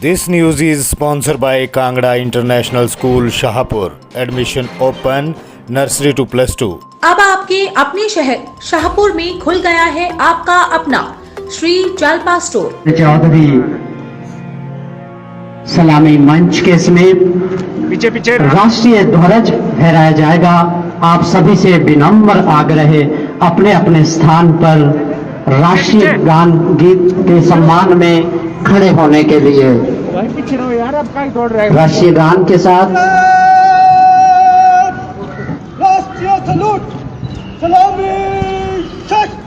This news is sponsored by Kangra International School, Shahpur. Admission open, nursery to +2. अब आपके अपने शहर शाहपुर में खुल गया है आपका अपना श्री जालपा स्टोर। चौधरी सलामी मंच के समीप पीछे राष्ट्रीय ध्वज फहराया जाएगा। आप सभी से विनम्र आग्रह है अपने अपने स्थान पर राष्ट्रीय गान गीत के सम्मान में खड़े होने के लिए। पीछे रहो यार, अब कहीं दौड़ रहे हो। राष्ट्रीय गान के साथ राष्ट्रीय सलूट, सलामी शक।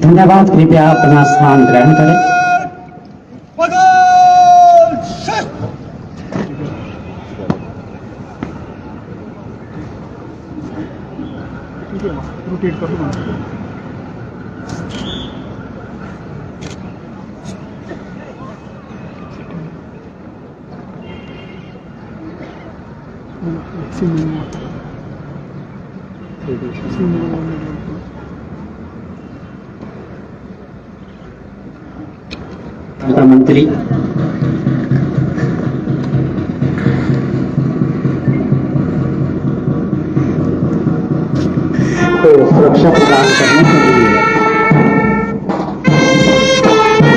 धन्यवाद। कृपया अपना स्थान ग्रहण करें। मंत्री को सुरक्षा प्रदान करने के लिए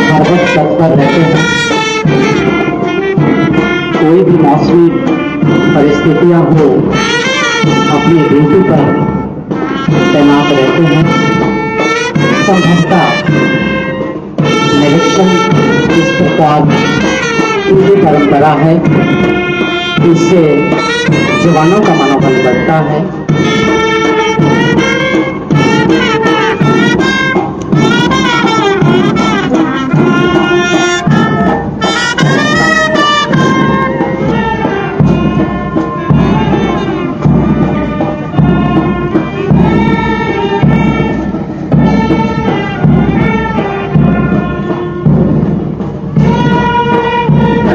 सर्वोच्च तत्पर रहते हैं। कोई भी मौसमी परिस्थितियां हो अपनी ड्यूटी पर तैनात रहते हैं। संभवतः निरीक्षण इस प्रकार पूरी परंपरा है, इससे जवानों का मनोबल बढ़ता है।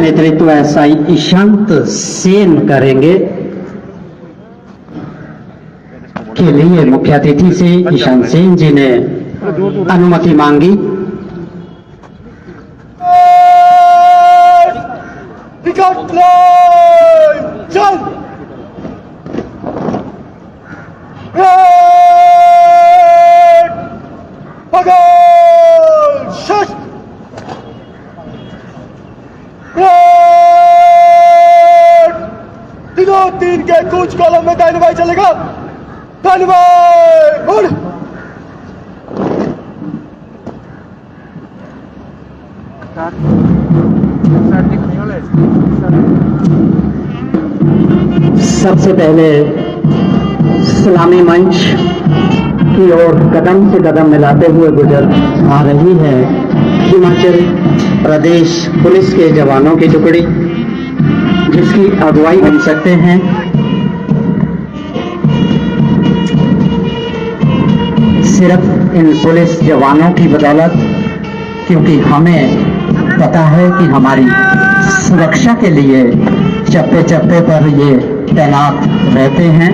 नेतृत्व एसआई ईशांत सेन करेंगे। के लिए मुख्य अतिथि से ईशांत सेन जी ने अनुमति मांगी। तीन के कुछ कॉलम में डायनामाइट चलेगा। डायनामाइट उड़। सबसे पहले सलामी मंच की ओर कदम से कदम मिलाते हुए गुजर आ रही है हिमाचल प्रदेश पुलिस के जवानों की टुकड़ी, जिसकी अगुवाई बन सकते हैं सिर्फ इन पुलिस जवानों की बदौलत, क्योंकि हमें पता है कि हमारी सुरक्षा के लिए चप्पे चप्पे पर ये तैनात रहते हैं।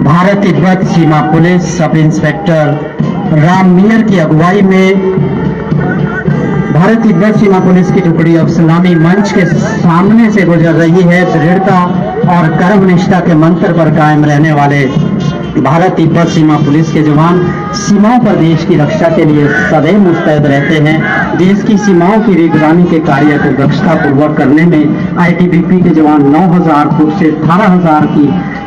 भारत तिब्बत सीमा पुलिस सब इंस्पेक्टर राम मियर की अगुवाई में भारत तिब्बत सीमा पुलिस की टुकड़ी अब सलामी मंच के सामने से गुजर रही है। दृढ़ता और कर्मनिष्ठा के मंत्र पर कायम रहने वाले भारत तिब्बत सीमा पुलिस के जवान सीमाओं पर देश की रक्षा के लिए सदैव मुस्तैद रहते हैं। देश की सीमाओं की निगरानी के कार्य को दक्षता पूर्वक करने में आईटीबीपी के जवान 9000 फुट से 18000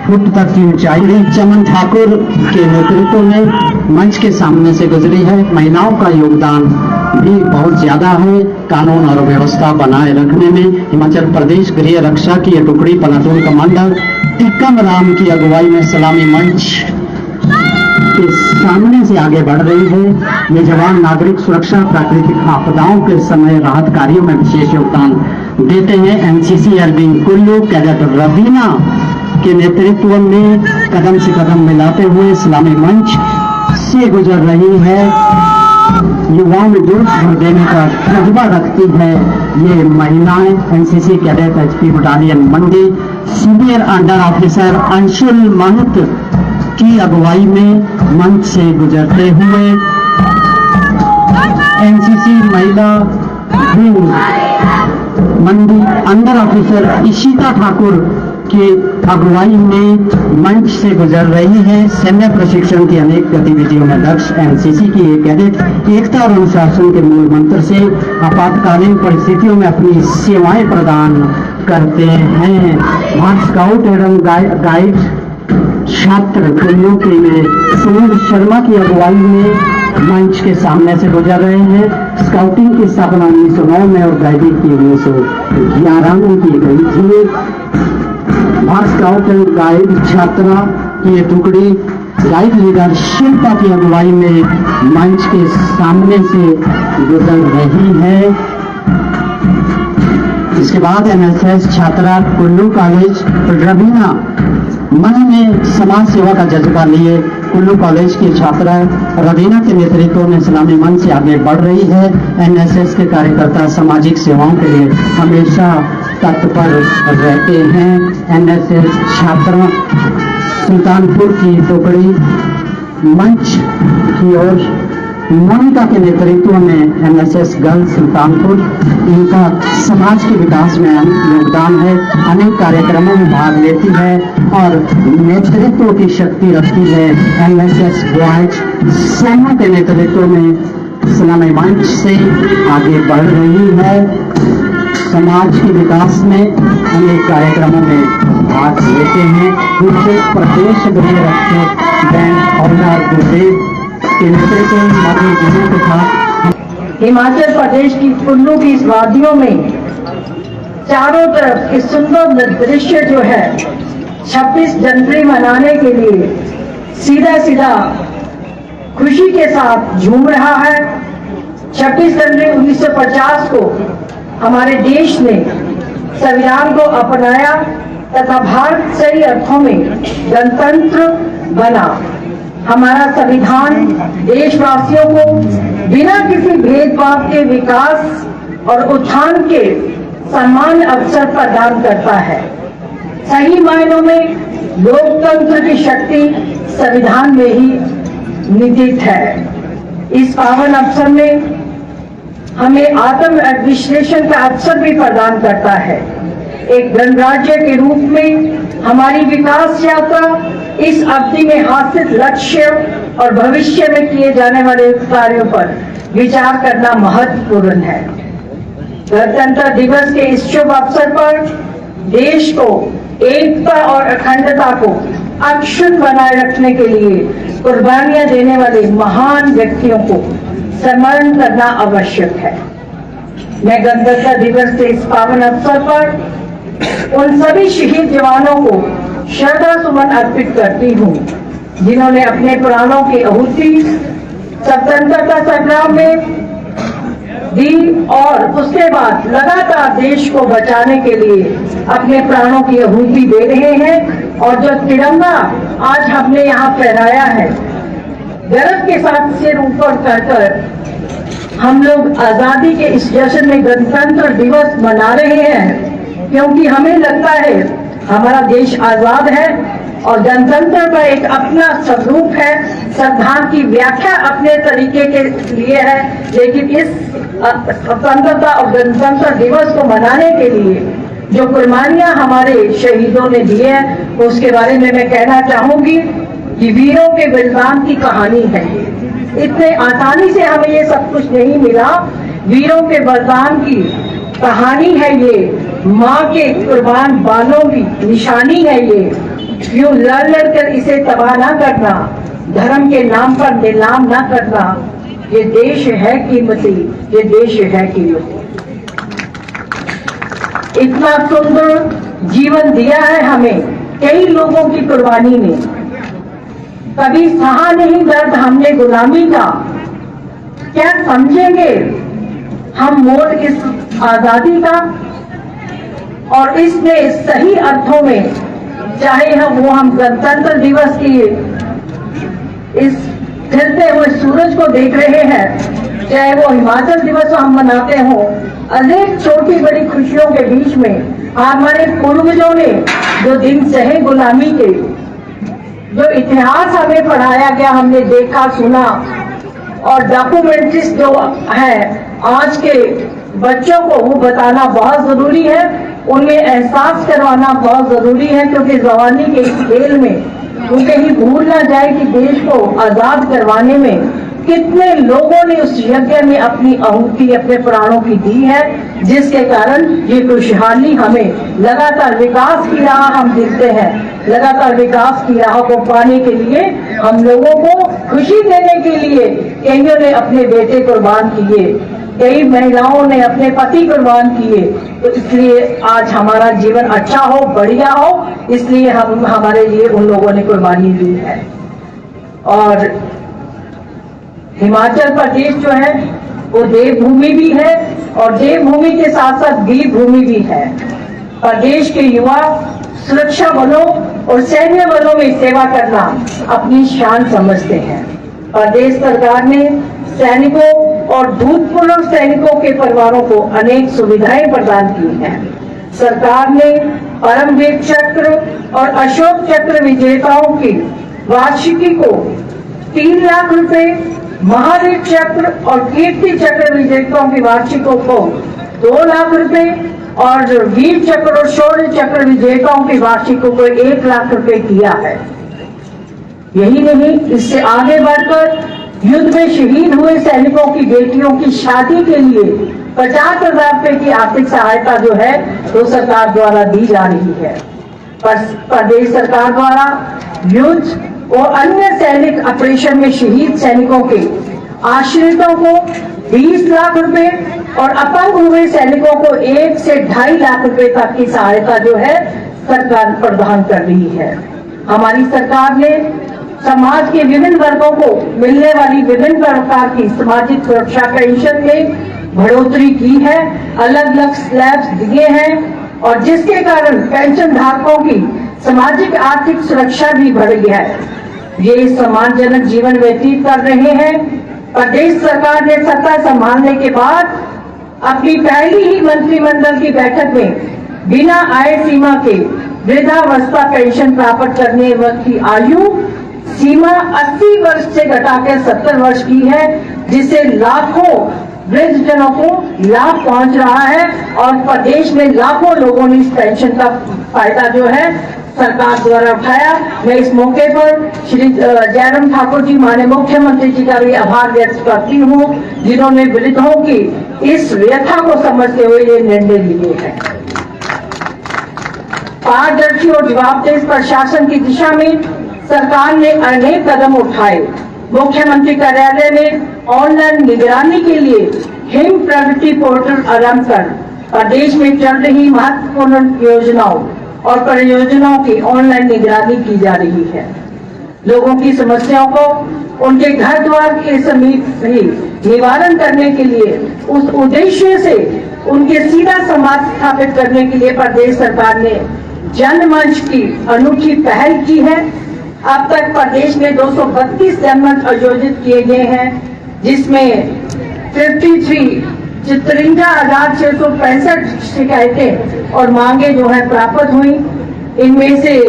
फुट तक की ऊंचाई चमन ठाकुर के नेतृत्व में मंच के सामने से गुजरी है। महिलाओं का योगदान भी बहुत ज्यादा है कानून और व्यवस्था बनाए रखने में। हिमाचल प्रदेश गृह रक्षा की यह टुकड़ी प्लाटून कमांडर टिक्कम राम की अगुवाई में सलामी मंच के सामने से आगे बढ़ रही है। ये जवान नागरिक सुरक्षा, प्राकृतिक आपदाओं के समय राहत कार्यों में विशेष योगदान देते हैं। एनसीसी एलविंग कुल्लू कैडेट रवीना के नेतृत्व में कदम से कदम मिलाते हुए सलामी मंच से गुजर रही है। युवाओं में जोश भर देने का जज्बा रखती है ये महिलाएं। एनसीसी कैडेट एचपी बटालियन मंडी सीनियर अंडर ऑफिसर अंशुल महत की अगुवाई में मंच से गुजरते हुए एनसीसी महिला विंग मंडी अंडर ऑफिसर इशिता ठाकुर की अगुवाई में मंच से गुजर रही है। सैन्य प्रशिक्षण की अनेक गतिविधियों में दक्ष एनसीसी की ये कैडेट एकता और अनुशासन के मूल मंत्र से आपातकालीन परिस्थितियों में अपनी सेवाएं प्रदान करते हैं। भारत स्काउट एवं गाइड छात्र कुल्लू के सुनील शर्मा की अगुवाई में मंच के सामने से गुजर रहे हैं। स्काउटिंग की स्थापना 1909 में और गाइडिंग की 1911 में की गई थी। भारत स्काउट एंड गाइड छात्रा की टुकड़ी गाइड लीडर शिल्पा की अगुवाई में मंच के सामने से गुजर रही है। इसके बाद एनएसएस छात्रा कुल्लू कॉलेज रवीना मन में समाज सेवा का जज्बा लिए कुल्लू कॉलेज की छात्रा रवीना के नेतृत्व में सलामी मंच से आगे बढ़ रही है। एनएसएस के कार्यकर्ता सामाजिक सेवाओं के लिए हमेशा तत्पर रहते हैं। एनएसएस छात्रा सुल्तानपुर की टुकड़ी मंच की ओर मोनिका के नेतृत्व में एनएसएस गर्ल्स सुल्तानपुर, इनका समाज के विकास में योगदान है। अनेक कार्यक्रमों में भाग लेती है और नेतृत्व की शक्ति रखती है। एनएसएस बॉयज सेना के नेतृत्व में सलामी मंच से आगे बढ़ रही है। समाज के विकास में अनेक कार्यक्रमों में भाग लेते हैं। दूसरे प्रदेश गृह रक्षक बैंक हवलदार गुरुदेव के नेतृत्व में मध्य जिले के साथ हिमाचल प्रदेश की कुल्लू की इस वादियों में चारों तरफ इस सुंदर दृश्य जो है 26 जनवरी मनाने के लिए सीधा सीधा खुशी के साथ झूम रहा है। 26 जनवरी 1950 को हमारे देश ने संविधान को अपनाया तथा भारत सही अर्थों में गणतंत्र बना। हमारा संविधान देशवासियों को बिना किसी भेदभाव के विकास और उत्थान के समान अवसर प्रदान करता है। सही मायनों में लोकतंत्र की शक्ति संविधान में ही निहित है। इस पावन अवसर में हमें आत्म विश्लेषण का अवसर भी प्रदान करता है। एक गणराज्य के रूप में हमारी विकास यात्रा इस अवधि में हासिल लक्ष्य और भविष्य में किए जाने वाले कार्यों पर विचार करना महत्वपूर्ण है। गणतंत्र दिवस के इस शुभ अवसर पर देश को एकता और अखंडता को अक्षुण्ण बनाए रखने के लिए कुर्बानियां देने वाले महान व्यक्तियों को स्मरण करना आवश्यक है। मैं गणतंत्र दिवस के इस पावन अवसर पर उन सभी शहीद जवानों को श्रद्धा सुमन अर्पित करती हूँ जिन्होंने अपने प्राणों की आहुति स्वतंत्रता संग्राम में दी और उसके बाद लगातार देश को बचाने के लिए अपने प्राणों की आहुति दे रहे हैं। और जो तिरंगा आज हमने यहाँ फहराया है, गर्व के साथ सिर ऊपर कर हम लोग आजादी के इस जश्न में गणतंत्र दिवस मना रहे हैं, क्योंकि हमें लगता है हमारा देश आजाद है और गणतंत्र का एक अपना स्वरूप है। संविधान की व्याख्या अपने तरीके के लिए है, लेकिन इस स्वतंत्रता और गणतंत्र दिवस को मनाने के लिए जो कुर्बानियां हमारे शहीदों ने दी है उसके बारे में मैं कहना चाहूंगी। ये वीरों के बलिदान की कहानी है। इतने आसानी से हमें ये सब कुछ नहीं मिला, वीरों के बलिदान की कहानी है ये, माँ के कुर्बान बालों की निशानी है ये। यूं लड़ लड़ कर इसे तबाह ना करना, धर्म के नाम पर नीलाम ना करना, ये देश है कीमती, ये देश है कीमती। इतना सुंदर जीवन दिया है हमें कई लोगों की कुर्बानी ने, कभी सहा नहीं दर्द हमने गुलामी का, क्या समझेंगे हम मोल इस आजादी का। और इसमें सही अर्थों में, चाहे हम गणतंत्र दिवस की इस खिलते हुए सूरज को देख रहे हैं, चाहे वो हिमाचल दिवस हम मनाते हों, अनेक छोटी बड़ी खुशियों के बीच में हमारे पूर्वजों ने जो दिन सहे गुलामी के, जो इतिहास हमें पढ़ाया गया, हमने देखा सुना, और डॉक्यूमेंट्रीज जो है आज के बच्चों को वो बताना बहुत जरूरी है, उन्हें एहसास करवाना बहुत जरूरी है, क्योंकि जवानी के इस खेल में वो कहीं भूल ना जाए कि देश को आजाद करवाने में कितने लोगों ने उस यज्ञ में अपनी आहुति, अपने प्राणों की दी है, जिसके कारण ये खुशहाली हमें लगातार विकास की राह हम देखते हैं। लगातार विकास की राह को पाने के लिए, हम लोगों को खुशी देने के लिए कईयों ने अपने बेटे कुर्बान किए, कई महिलाओं ने अपने पति कुर्बान किए। तो इसलिए आज हमारा जीवन अच्छा हो, बढ़िया हो, इसलिए हम हमारे लिए उन लोगों ने कुर्बानी दी है। और हिमाचल प्रदेश जो है वो देवभूमि भी है, और देवभूमि के साथ साथ वीर भूमि भी है। प्रदेश के युवा सुरक्षा बलों और सैन्य बलों में सेवा करना अपनी शान समझते हैं। प्रदेश सरकार ने सैनिकों और भूतपूर्व सैनिकों के परिवारों को अनेक सुविधाएं प्रदान की हैं। सरकार ने परमवीर चक्र और अशोक चक्र विजेताओं की वार्षिकी को 3 लाख रुपए, महावीर चक्र और कीर्ति चक्र विजेताओं की वार्षिकों को 2 लाख रुपए और वीर चक्र और शौर्य चक्र विजेताओं की वार्षिकों को 1 लाख रुपए किया है। यही नहीं, इससे आगे बढ़कर युद्ध में शहीद हुए सैनिकों की बेटियों की शादी के लिए 50,000 रुपए की आर्थिक सहायता जो है तो सरकार द्वारा दी जा रही है। प्रदेश सरकार द्वारा युद्ध और अन्य सैनिक ऑपरेशन में शहीद सैनिकों के आश्रितों को 20 लाख रुपए और अपंग हुए सैनिकों को 1 से 2.5 लाख रुपए तक की सहायता जो है सरकार प्रदान कर रही है। हमारी सरकार ने समाज के विभिन्न वर्गों को मिलने वाली विभिन्न प्रकार की सामाजिक सुरक्षा पेंशन में बढ़ोतरी की है, अलग अलग स्लैब्स दिए हैं, और जिसके कारण पेंशन धारकों की सामाजिक आर्थिक सुरक्षा भी बढ़ गया है। ये सम्मानजनक जीवन व्यतीत कर रहे हैं। प्रदेश सरकार ने सत्ता संभालने के बाद अपनी पहली ही मंत्रिमंडल की बैठक में बिना आय सीमा के वृद्धावस्था पेंशन प्राप्त करने की आयु सीमा 80 वर्ष से घटाकर 70 वर्ष की है, जिससे लाखों वृद्धजनों को लाभ पहुंच रहा है, और प्रदेश में लाखों लोगों ने इस पेंशन का फायदा जो है सरकार द्वारा उठाया। मैं इस मौके पर श्री जयराम ठाकुर जी माननीय मुख्यमंत्री जी का भी आभार व्यक्त करती हूँ, जिन्होंने वृद्धों की इस व्यथा को समझते हुए ये निर्णय लिए हैं। पारदर्शी और जवाबदेह प्रशासन की दिशा में सरकार ने अनेक कदम उठाए। मुख्यमंत्री कार्यालय में ऑनलाइन निगरानी के लिए हिम प्रगति पोर्टल आरंभ कर प्रदेश में चल रही महत्वपूर्ण योजनाओं और परियोजनाओं की ऑनलाइन निगरानी की जा रही है। लोगों की समस्याओं को उनके घर द्वार के समीप ही निवारण करने के लिए, उस उद्देश्य से उनके सीधा संवाद स्थापित करने के लिए प्रदेश सरकार ने जनमंच की अनूठी पहल की है। अब तक प्रदेश में 232 जनमंच आयोजित किए गए हैं, जिसमें 53,665 शिकायतें और मांगे जो है प्राप्त हुई। इनमें से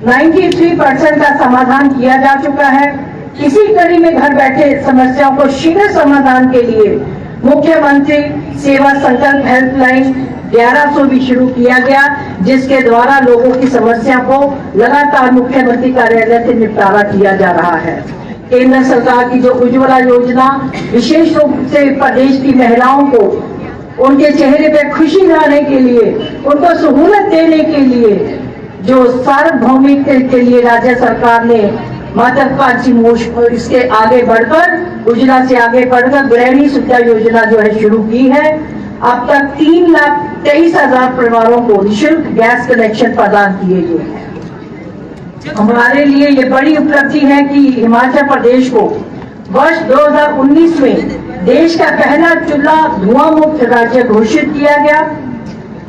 93% का समाधान किया जा चुका है। इसी कड़ी में घर बैठे समस्याओं को शीघ्र समाधान के लिए मुख्यमंत्री सेवा संकल्प हेल्पलाइन 1100 भी शुरू किया गया, जिसके द्वारा लोगों की समस्या को लगातार मुख्यमंत्री कार्यालय से निपटारा किया जा रहा है। केंद्र सरकार की जो उज्ज्वला योजना विशेष रूप से प्रदेश की महिलाओं को उनके चेहरे पे खुशी लाने के लिए, उनको सहूलत देने के लिए जो सार्वभौमिक के लिए राज्य सरकार ने महत्वाकांक्षी इसके आगे बढ़कर उज्ज्वला से आगे बढ़कर गृहिणी सुविधा योजना जो है शुरू की है। अब तक 3,23,000 परिवारों को निःशुल्क गैस कनेक्शन प्रदान किए गए हैं। हमारे लिए ये बड़ी उपलब्धि है कि हिमाचल प्रदेश को वर्ष 2019 में देश का पहला चूल्हा धुआं मुक्त राज्य घोषित किया गया।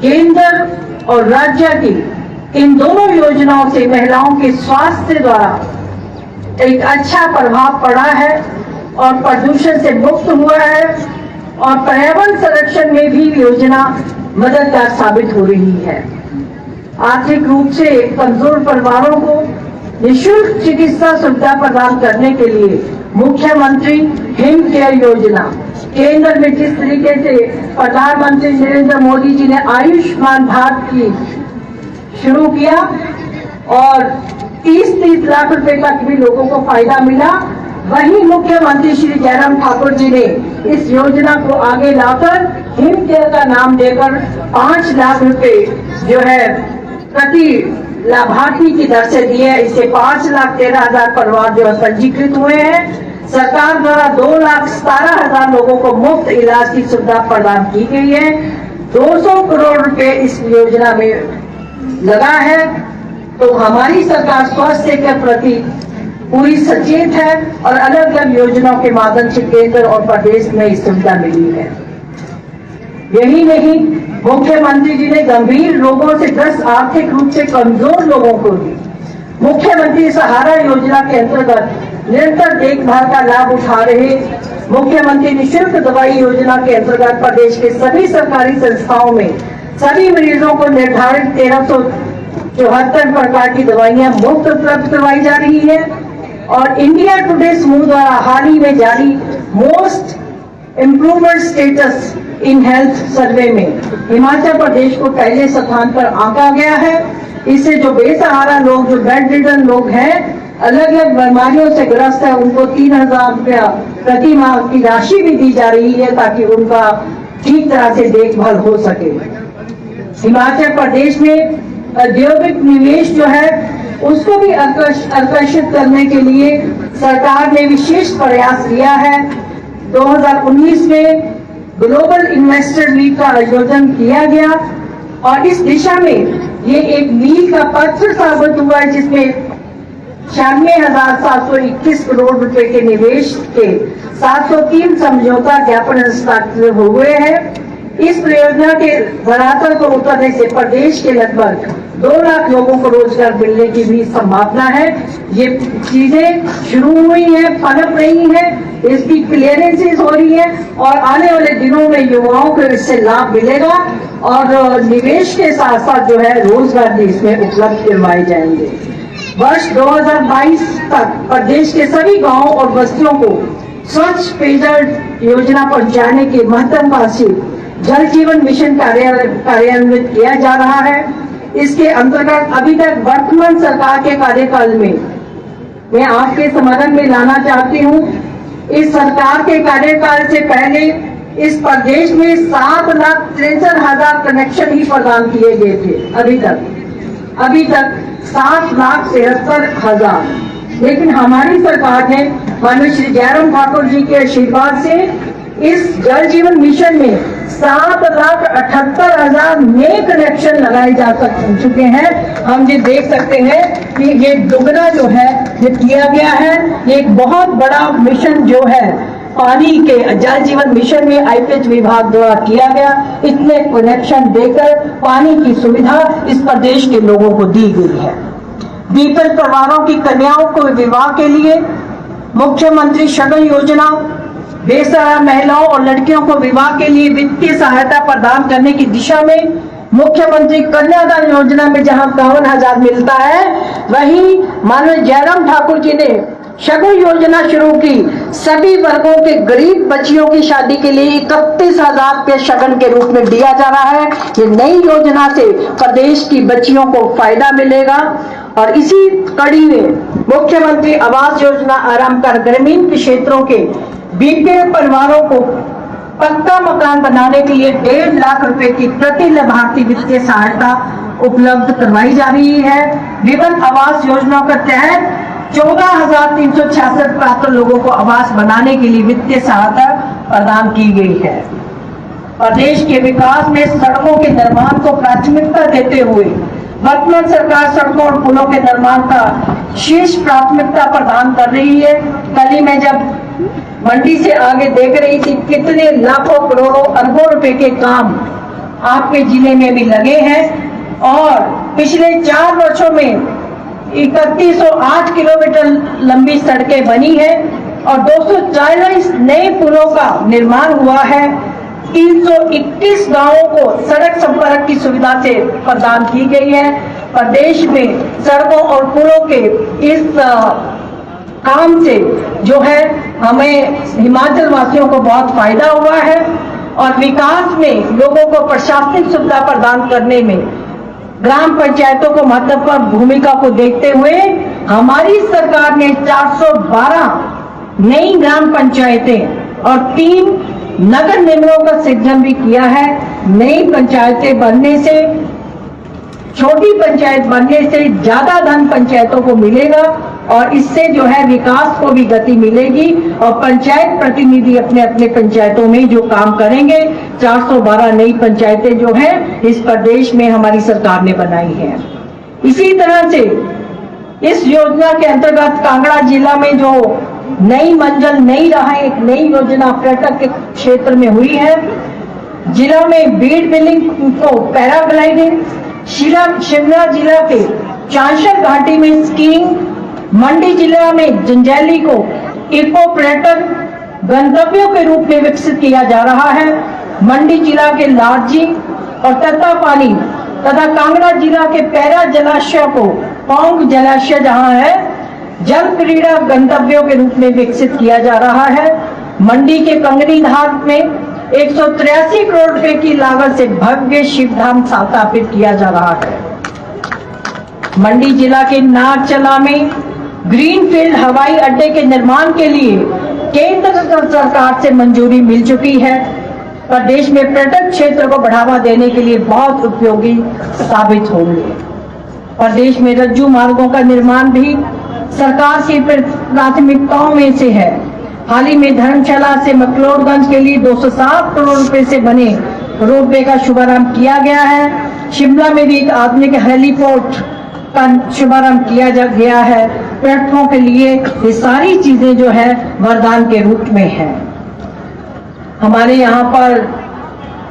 केंद्र और राज्य की इन दोनों योजनाओं से महिलाओं के स्वास्थ्य द्वारा एक अच्छा प्रभाव पड़ा है और प्रदूषण से मुक्त हुआ है और पर्यावरण संरक्षण में भी योजना मददगार साबित हो रही है। आर्थिक रूप से कमजोर परिवारों को निःशुल्क चिकित्सा सुविधा प्रदान करने के लिए मुख्यमंत्री हिम केयर योजना, केंद्र में जिस तरीके से प्रधानमंत्री नरेंद्र मोदी जी ने आयुष्मान भारत की शुरू किया और 30-30 लाख रुपए तक भी लोगों को फायदा मिला, वहीं मुख्यमंत्री श्री जयराम ठाकुर जी ने इस योजना को आगे लाकर हिम केयर का नाम देकर 5 लाख रुपए जो है प्रति लाभार्थी की दर से दिए। इससे 5,13,000 परिवार जो है पंजीकृत हुए हैं। सरकार द्वारा 2,17,000 लोगों को मुफ्त इलाज की सुविधा प्रदान की गई है। 200 करोड़ रुपए इस योजना में लगा है। तो हमारी सरकार स्वास्थ्य के प्रति पूरी सचेत है और अलग अलग योजनाओं के माध्यम से केंद्र और प्रदेश में इस सुविधा मिली है। यही नहीं, मुख्यमंत्री जी ने गंभीर रोगों से ग्रस्त आर्थिक रूप से कमजोर लोगों को भी मुख्यमंत्री सहारा योजना के अंतर्गत निरंतर देखभाल का लाभ उठा रहे मुख्यमंत्री निःशुल्क दवाई योजना के अंतर्गत प्रदेश के सभी सरकारी संस्थाओं में सभी मरीजों को निर्धारित 1374 प्रकार की दवाइयां मुफ्त उपलब्ध करवाई जा रही है। और इंडिया टुडे समूह द्वारा हाल ही में जारी most improvement status in health survey में हिमाचल प्रदेश को पहले स्थान पर आंका गया है। इससे जो बेसहारा लोग, जो बेड रिडन लोग हैं, अलग अलग बीमारियों से ग्रस्त है, उनको 3,000 रुपया प्रति माह की राशि भी दी जा रही है ताकि उनका ठीक तरह से देखभाल हो सके। हिमाचल प्रदेश में औद्योगिक निवेश जो है उसको भी आकर्षित करने के लिए सरकार ने विशेष प्रयास किया है। 2019 में ग्लोबल इन्वेस्टर मीट का आयोजन किया गया और इस दिशा में ये एक मील का पत्थर साबित हुआ है, जिसमें 96,721 करोड़ रुपए के निवेश के 703 समझौता ज्ञापन हस्ताक्षर हुए हैं। इस परियोजना के धरातल को उतरने से प्रदेश के लगभग 2 लाख लोगों को रोजगार मिलने की भी संभावना है। ये चीजें शुरू हुई है, पनप रही है, इसकी क्लियरेंसेस हो रही है और आने वाले दिनों में युवाओं को इससे लाभ मिलेगा और निवेश के साथ साथ जो है रोजगार भी इसमें उपलब्ध करवाए जाएंगे। वर्ष 2022 तक प्रदेश के सभी गांवों और बस्तियों को स्वच्छ पेयजल योजना पहुंचाने की महत्वाकांक्षी जल जीवन मिशन कार्यान्वित किया जा रहा है। इसके अंतर्गत अभी तक वर्तमान सरकार के कार्यकाल में मैं आपके समर्थन में लाना चाहती हूँ, इस सरकार के कार्यकाल से पहले इस प्रदेश में 7,63,000 कनेक्शन ही प्रदान किए गए थे। अभी तक 7,73,000, लेकिन हमारी सरकार ने माननीय श्री जयराम ठाकुर जी के आशीर्वाद से इस जल जीवन मिशन में 7,78,000 नए कनेक्शन लगाए जा चुके हैं। हम ये देख सकते हैं कि ये दुगना जो है ये किया गया है। ये एक बहुत बड़ा मिशन जो है पानी के जल जीवन मिशन में आईपीएच विभाग द्वारा किया गया। इतने कनेक्शन देकर पानी की सुविधा इस प्रदेश के लोगों को दी गई है। बीपीएल परिवारों की कन्याओं को विवाह के लिए मुख्यमंत्री शगन योजना, बेसहारा महिलाओं और लड़कियों को विवाह के लिए वित्तीय सहायता प्रदान करने की दिशा में मुख्यमंत्री कन्यादान योजना में जहां 52,000 मिलता है, वहीं माननीय जयराम ठाकुर जी ने शगुन योजना शुरू की। सभी वर्गों के गरीब बच्चियों की शादी के लिए 31,000 रुपये शगन के रूप में दिया जा रहा है। ये नई योजना से प्रदेश की बच्चियों को फायदा मिलेगा। और इसी कड़ी में मुख्यमंत्री आवास योजना आरंभ कर ग्रामीण क्षेत्रों के बीपीएल परिवारों को पक्का मकान बनाने के लिए 1.5 लाख रुपए की प्रति लाभार्थी वित्तीय सहायता उपलब्ध करवाई जा रही है। विभिन्न आवास योजनाओं के तहत 14,366 पात्र लोगों को आवास बनाने के लिए वित्तीय सहायता प्रदान की गई है। प्रदेश के विकास में सड़कों के निर्माण को प्राथमिकता देते हुए वर्तमान सरकार सड़कों और पुलों के निर्माण का शीर्ष प्राथमिकता प्रदान कर रही है। कल ही मैं जब मंडी से आगे देख रही थी कितने लाखों करोड़ों अरबों रुपए के काम आपके जिले में भी लगे हैं और पिछले 4 वर्षों में 3108 किलोमीटर लंबी सड़कें बनी है और 240 नए पुलों का निर्माण हुआ है। 321 गांवों को सड़क संपर्क की सुविधा से प्रदान की गई है। प्रदेश में सड़कों और पुलों के इस काम से जो है हमें हिमाचल वासियों को बहुत फायदा हुआ है और विकास में लोगों को प्रशासनिक सुविधा प्रदान करने में ग्राम पंचायतों को महत्वपूर्ण भूमिका को देखते हुए हमारी सरकार ने 412 नई ग्राम पंचायतें और 3 नगर निगमों का सृजन भी किया है। नई पंचायतें बनने से, छोटी पंचायत बनने से ज्यादा धन पंचायतों को मिलेगा और इससे जो है विकास को भी गति मिलेगी और पंचायत प्रतिनिधि अपने अपने पंचायतों में जो काम करेंगे। 412 नई पंचायतें जो है इस प्रदेश में हमारी सरकार ने बनाई है। इसी तरह से इस योजना के अंतर्गत कांगड़ा जिला में जो नई मंजिल नई राह एक नई योजना पर्यटक के क्षेत्र में हुई है। जिला में बीड बिलिंग को पैराग्लाइडिंग, शिमला जिला के चांशर घाटी में स्कीइंग, मंडी जिला में जंजैली को इको पर्यटन गंतव्यों के रूप में विकसित किया जा रहा है। मंडी जिला के लारजी और तत्तापानी तथा कांगड़ा जिला के पैरा जलाशय को पौंग जलाशय जहां है जल क्रीड़ा गंतव्यों के रूप में विकसित किया जा रहा है। मंडी के कंगनी धार में 183 करोड़ रुपए की लागत से भव्य शिवधाम स्थापित किया जा रहा है। मंडी जिला के नागचला में ग्रीनफील्ड हवाई अड्डे के निर्माण के लिए केंद्र सरकार से मंजूरी मिल चुकी है। प्रदेश में पर्यटन क्षेत्र को बढ़ावा देने के लिए बहुत उपयोगी साबित होंगे। प्रदेश में रज्जू मार्गों का निर्माण भी सरकार की प्राथमिकताओं में से है। हाल ही में धर्मशाला से मकलोडगंज के लिए 207 करोड़ रुपए से बने रोपवे का शुभारंभ किया गया है। शिमला में भी एक आधुनिक हेलीपोर्ट का शुभारंभ किया गया है। पर्यटकों के लिए ये सारी चीजें जो है वरदान के रूप में है। हमारे यहाँ पर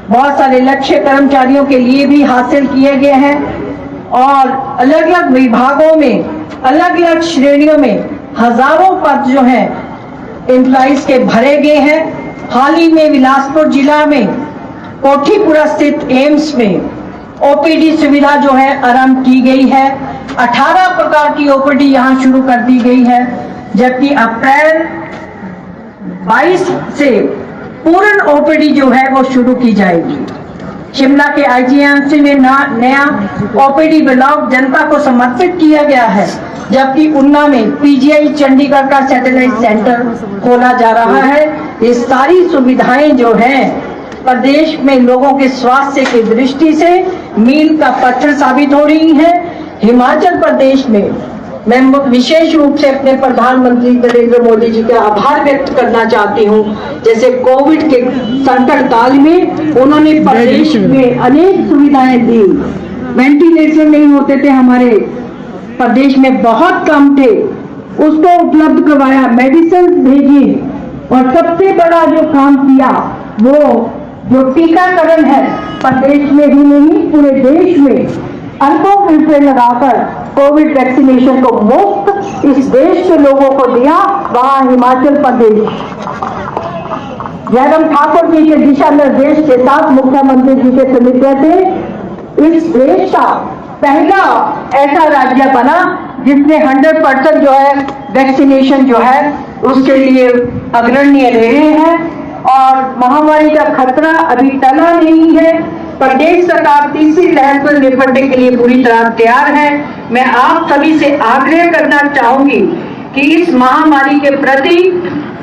बहुत सारे लक्ष्य कर्मचारियों के लिए भी हासिल किए गए हैं और अलग अलग विभागों में अलग अलग श्रेणियों में हजारों पद जो हैं एम्प्लॉइज के भरे गए हैं। हाल ही में बिलासपुर जिला में कोठीपुरा स्थित एम्स में ओपीडी सुविधा जो है आरंभ की गई है। 18 प्रकार की ओपीडी यहां शुरू कर दी गई है, जबकि अप्रैल 22 से पूर्ण ओपीडी जो है वो शुरू की जाएगी। शिमला के आईजीएमसी में नया ओपीडी ब्लॉक जनता को समर्पित किया गया है, जबकि उन्ना में पीजीआई चंडीगढ़ का सैटेलाइट सेंटर खोला जा रहा है। ये सारी सुविधाएं जो हैं प्रदेश में लोगों के स्वास्थ्य की दृष्टि से मील का पत्थर साबित हो रही है। हिमाचल प्रदेश में मैं विशेष रूप से अपने प्रधानमंत्री नरेंद्र मोदी जी का आभार व्यक्त करना चाहती हूँ। जैसे कोविड के संकट काल में उन्होंने प्रदेश में अनेक सुविधाएं दी। वेंटिलेटर नहीं होते थे हमारे प्रदेश में, बहुत कम थे, उसको उपलब्ध करवाया, मेडिसिन भेजी और सबसे बड़ा जो काम किया वो जो टीकाकरण है प्रदेश में ही नहीं पूरे देश में अरबों रुपए लगाकर कोविड वैक्सीनेशन को मुफ्त इस देश के लोगों को दिया। वहां हिमाचल प्रदेश जयराम ठाकुर जी के दिशा निर्देश के साथ मुख्यमंत्री जी के समिति से इस देश का पहला ऐसा राज्य बना जिसने 100% जो है वैक्सीनेशन जो है उसके लिए अग्रणी रहे हैं और महामारी का खतरा अभी टला नहीं है। प्रदेश सरकार तीसरी लहर पर निपटने के लिए पूरी तरह तैयार है। मैं आप सभी से आग्रह करना चाहूंगी कि इस महामारी के प्रति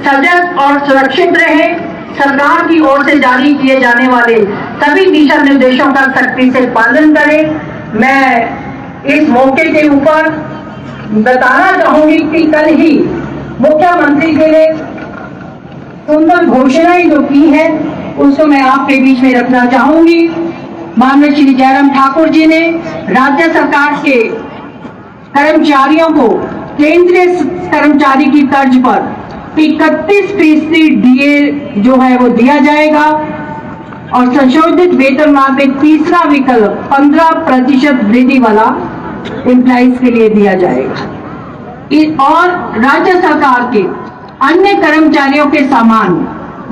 सजग और सुरक्षित रहें। सरकार की ओर से जारी किए जाने वाले सभी दिशा निर्देशों का सख्ती से पालन करें। मैं इस मौके के ऊपर बताना चाहूंगी कि कल ही मुख्यमंत्री जी ने सुंदर घोषणाएं जो की है उसको मैं आपके बीच में रखना चाहूंगी। माननीय श्री जयराम ठाकुर जी ने राज्य सरकार के कर्मचारियों को केंद्रीय कर्मचारी की तर्ज पर 31% डीए जो है वो दिया जाएगा और संशोधित वेतनमान में तीसरा विकल्प 15% वृद्धि वाला एम्प्लॉइज के लिए दिया जाएगा और राज्य सरकार के अन्य कर्मचारियों के समान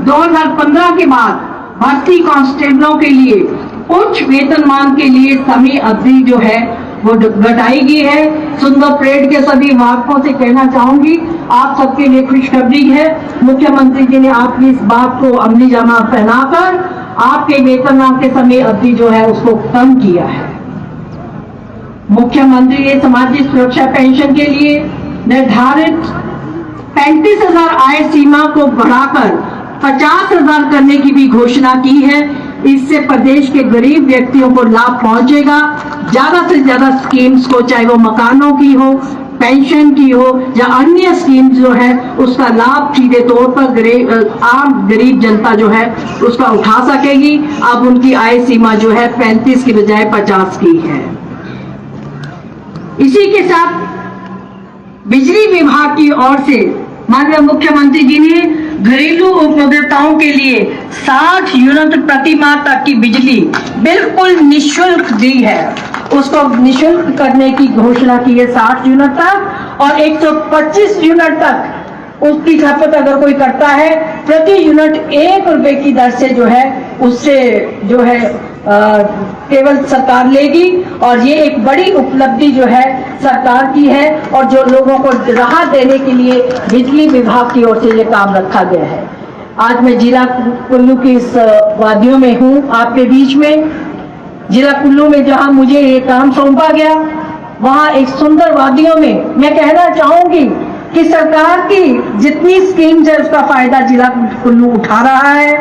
2015 के बाद भर्ती कांस्टेबलों के लिए उच्च वेतनमान के लिए समय अवधि जो है वो घटाई गई है। सुंदर परेड के सभी वाहकों से कहना चाहूंगी आप सबके लिए खुशखबरी है, मुख्यमंत्री जी ने आपकी इस बात को अमली जामा पहनाकर आपके वेतनमान के समय अवधि जो है उसको कम किया है। मुख्यमंत्री ने सामाजिक सुरक्षा पेंशन के लिए निर्धारित 35,000 आय सीमा को बढ़ाकर 50,000 करने की भी घोषणा की है। इससे प्रदेश के गरीब व्यक्तियों को लाभ पहुंचेगा। ज्यादा से ज्यादा स्कीम्स को, चाहे वो मकानों की हो, पेंशन की हो या अन्य स्कीम्स जो है उसका लाभ सीधे तौर पर आम गरीब जनता जो है उसका उठा सकेगी। अब उनकी आय सीमा जो है 35 की बजाय 50 की है। इसी के साथ बिजली विभाग की ओर से माननीय मुख्यमंत्री जी ने घरेलू उपभोक्ताओं के लिए 60 यूनिट प्रति माह तक की बिजली बिल्कुल निःशुल्क दी है। उसको निःशुल्क करने की घोषणा की है 60 यूनिट तक और 125 यूनिट तक उसकी खपत अगर कोई करता है प्रति यूनिट 1 रुपए की दर से जो है उससे जो है केवल सरकार लेगी और ये एक बड़ी उपलब्धि जो है सरकार की है और जो लोगों को राहत देने के लिए बिजली विभाग की ओर से ये काम रखा गया है। आज मैं जिला कुल्लू की इस वादियों में हूँ आपके बीच में। जिला कुल्लू में जहाँ मुझे ये काम सौंपा गया वहाँ एक सुंदर वादियों में मैं कहना चाहूंगी कि सरकार की जितनी स्कीम्स है उसका फायदा जिला कुल्लू उठा रहा है।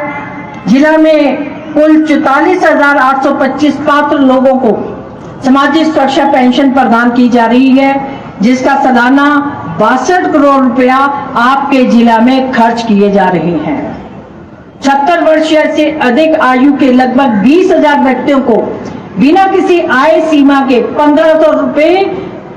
जिला में कुल 44,825 पात्र लोगों को सामाजिक सुरक्षा पेंशन प्रदान की जा रही है, जिसका सालाना 62 करोड़ रुपया आपके जिला में खर्च किए जा रहे हैं। 70 वर्ष से अधिक आयु के लगभग 20,000 व्यक्तियों को बिना किसी आय सीमा के 1,500 रुपए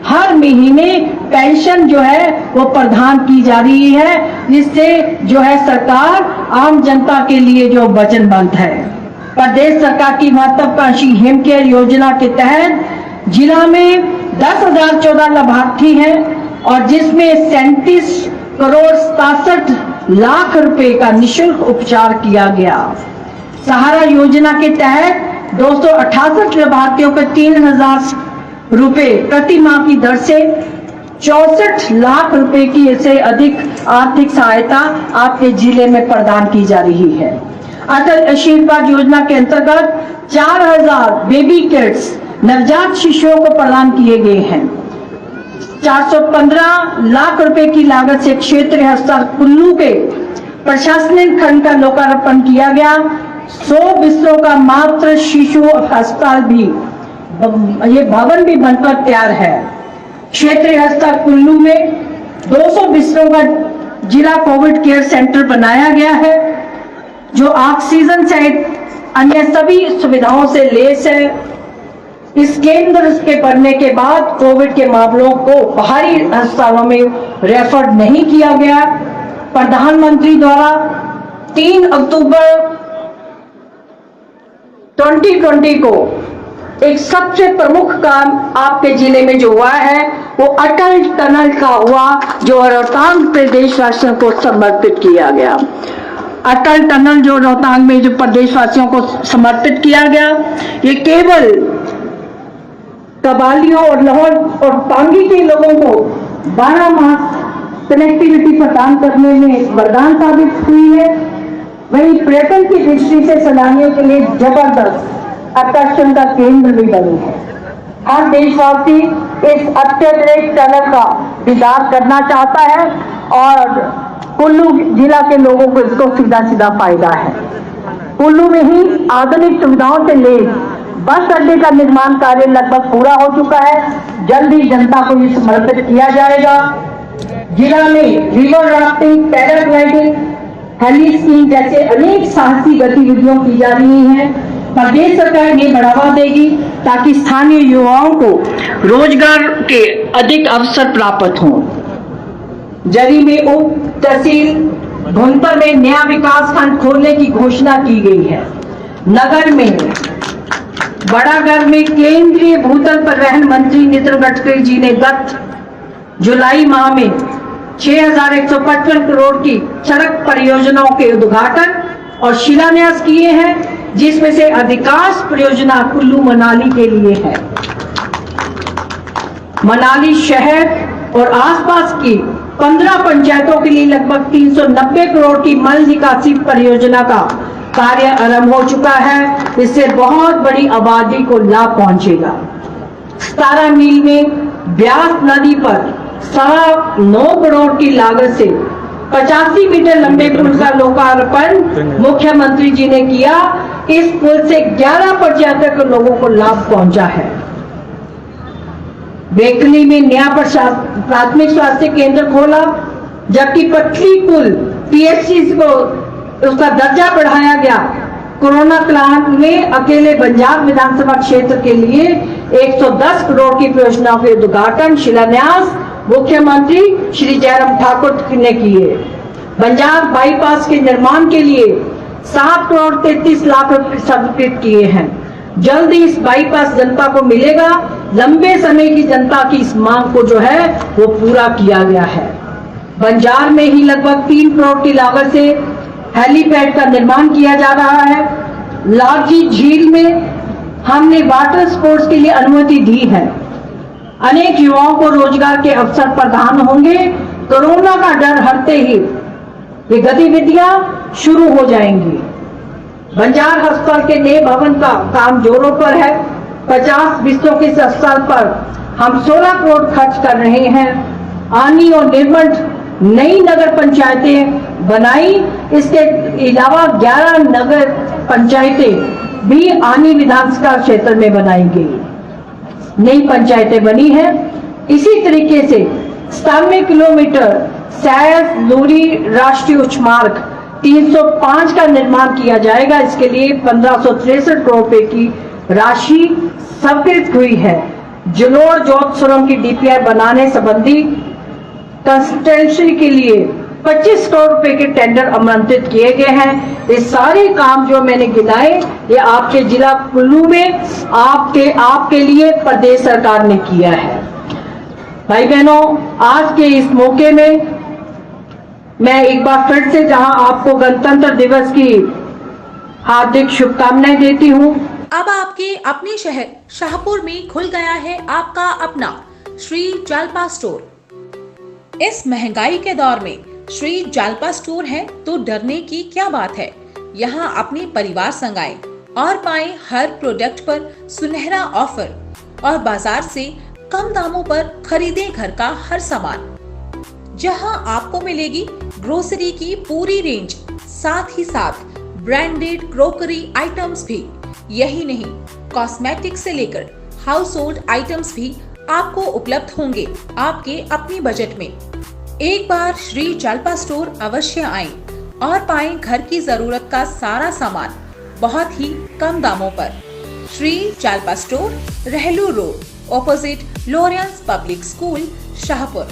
हर महीने पेंशन जो है वो प्रदान की जा रही है, जिससे जो है सरकार आम जनता के लिए जो वचनबद्ध है। प्रदेश सरकार की महत्वाकांक्षी हिम केयर योजना के तहत जिला में 10,014 लाभार्थी हैं और जिसमें 37 करोड़ 67 लाख रुपए का निःशुल्क उपचार किया गया। सहारा योजना के तहत 268 लाभार्थियों को 3,000 रुपए प्रति माह की दर से 64 लाख रुपए की से अधिक आर्थिक सहायता आपके जिले में प्रदान की जा रही है। अटल आशीर्वाद योजना के अंतर्गत 4,000 बेबी किट्स नवजात शिशुओं को प्रदान किए गए हैं। 415 लाख रुपए की लागत से क्षेत्रीय अस्पताल कुल्लू के प्रशासनिक खंड का लोकार्पण किया गया। 100 बिस्तरों का मातृ शिशु अस्पताल भी ये भवन भी बनकर तैयार है। क्षेत्रीय अस्पताल कुल्लू में 200 बिस्तरों का जिला कोविड केयर सेंटर बनाया गया है, जो ऑक्सीजन सहित अन्य सभी सुविधाओं से लैस है। इस केंद्र के बनने के बाद कोविड के मामलों को बाहरी अस्पतालों में रेफर नहीं किया गया। प्रधानमंत्री द्वारा 3 अक्टूबर 2020 को एक सबसे प्रमुख काम आपके जिले में जो हुआ है वो अटल टनल का हुआ, जो रोहतांग प्रदेशवासियों को समर्पित किया गया। अटल टनल जो रोहतांग में जो प्रदेशवासियों को समर्पित किया गया, ये केवल कबालियों और लाहौर और पांगी के लोगों को 12 मास कनेक्टिविटी प्रदान करने में वरदान साबित हुई है। वहीं पर्यटन की दृष्टि से सैलानियों के लिए जबरदस्त आकर्षण का केंद्र भी बनी है। हर देशवासी इस अत्याधुनिक टनल का दीदार करना चाहता है और कुल्लू जिला के लोगों को इसको सीधा सीधा फायदा है। कुल्लू में ही आधुनिक सुविधाओं से लैस बस अड्डे का निर्माण कार्य लगभग पूरा हो चुका है। जल्द ही जनता को ये समर्पित किया जाएगा। जिला में river rafting, paragliding, heli skiing जैसे अनेक साहसी गतिविधियां की जा रही हैं। प्रदेश सरकार ने बढ़ावा देगी ताकि स्थानीय युवाओं को रोजगार के अधिक अवसर प्राप्त हों। जरी में उप तहसील भुनपर में नया विकास खंड खोलने की घोषणा की गई है। नगर में बड़ागर में केंद्रीय भूतल परिवहन मंत्री नितिन गडकरी जी ने गत जुलाई माह में 6,155 करोड़ की सड़क परियोजनाओं के उद्घाटन और शिलान्यास किए हैं, जिसमें से अधिकांश परियोजना कुल्लू मनाली के लिए है। मनाली शहर और आसपास की 15 पंचायतों के लिए लगभग 390 करोड़ की मल निकासी परियोजना का कार्य आरंभ हो चुका है। इससे बहुत बड़ी आबादी को लाभ पहुंचेगा। 17 मील में ब्यास नदी पर 9.25 करोड़ की लागत से 85 मीटर लंबे पुल का लोकार्पण मुख्यमंत्री जी ने किया। इस पुल से 11 पंचायतों के लोगों को लाभ पहुंचा है। बेकली में नया प्राथमिक स्वास्थ्य केंद्र खोला, जबकि पटली पुल पीएचसी को उसका दर्जा बढ़ाया गया। कोरोना काल में अकेले बंजार विधानसभा क्षेत्र के लिए 110 करोड़ की परियोजनाओं के उद्घाटन शिलान्यास मुख्यमंत्री श्री जयराम ठाकुर ने किए। बंजार बाईपास के निर्माण के लिए 7 करोड़ 33 लाख रुपए स्वीकृत किए हैं। जल्द ही इस बाईपास जनता को मिलेगा। लंबे समय की जनता की इस मांग को जो है वो पूरा किया गया है। बंजार में ही लगभग 3 करोड़ की लागत से हेलीपैड का निर्माण किया जा रहा है। लालजी झील में हमने वाटर स्पोर्ट्स के लिए अनुमति दी है। अनेक युवाओं को रोजगार के अवसर प्रदान होंगे। कोरोना का डर हटते ही ये गतिविधियां शुरू हो जाएंगी। बंजार अस्पताल के नए भवन का काम जोरों पर है। 50 बिस्तरों के इस अस्पताल पर हम 16 करोड़ खर्च कर रहे हैं। आनी और निर्मल नई नगर पंचायतें बनाई। इसके अलावा 11 नगर पंचायतें भी आनी विधानसभा क्षेत्र में बनाई गई, नई पंचायतें बनी हैं। इसी तरीके से 97 किलोमीटर सैस लूरी राष्ट्रीय उच्च मार्ग 305 का निर्माण किया जाएगा। इसके लिए 1563 करोड़ रुपए की राशि स्वीकृत हुई है। जलोर जोत सुरंग की डीपीआर बनाने संबंधी कंसल्टेंसी के लिए 25 करोड़ रुपए के टेंडर आमंत्रित किए गए हैं। ये सारे काम जो मैंने गिनाए ये आपके जिला कुल्लू में आपके लिए प्रदेश सरकार ने किया है। भाई बहनों, आज के इस मौके में मैं एक बार फिर से जहां आपको गणतंत्र दिवस की हार्दिक शुभकामनाएं देती हूं। अब आपके अपने शहर शाहपुर में खुल गया है आपका अपना श्री जालपा स्टोर। इस महंगाई के दौर में श्री जालपा स्टोर है तो डरने की क्या बात है। यहाँ अपने परिवार संग आए और पाएं हर प्रोडक्ट पर सुनहरा ऑफर और बाजार से कम दामों पर खरीदे घर का हर सामान। जहां आपको मिलेगी ग्रोसरी की पूरी रेंज, साथ ही साथ ब्रांडेड क्रोकरी आइटम्स भी। यही नहीं, कॉस्मेटिक से लेकर हाउस होल्ड आइटम्स भी आपको उपलब्ध होंगे आपके अपने बजट में। एक बार श्री जालपा स्टोर अवश्य आएं और पाएं घर की जरूरत का सारा सामान बहुत ही कम दामों पर। श्री जालपा स्टोर, रहलू road, opposite Lawrence public school, Shahpur.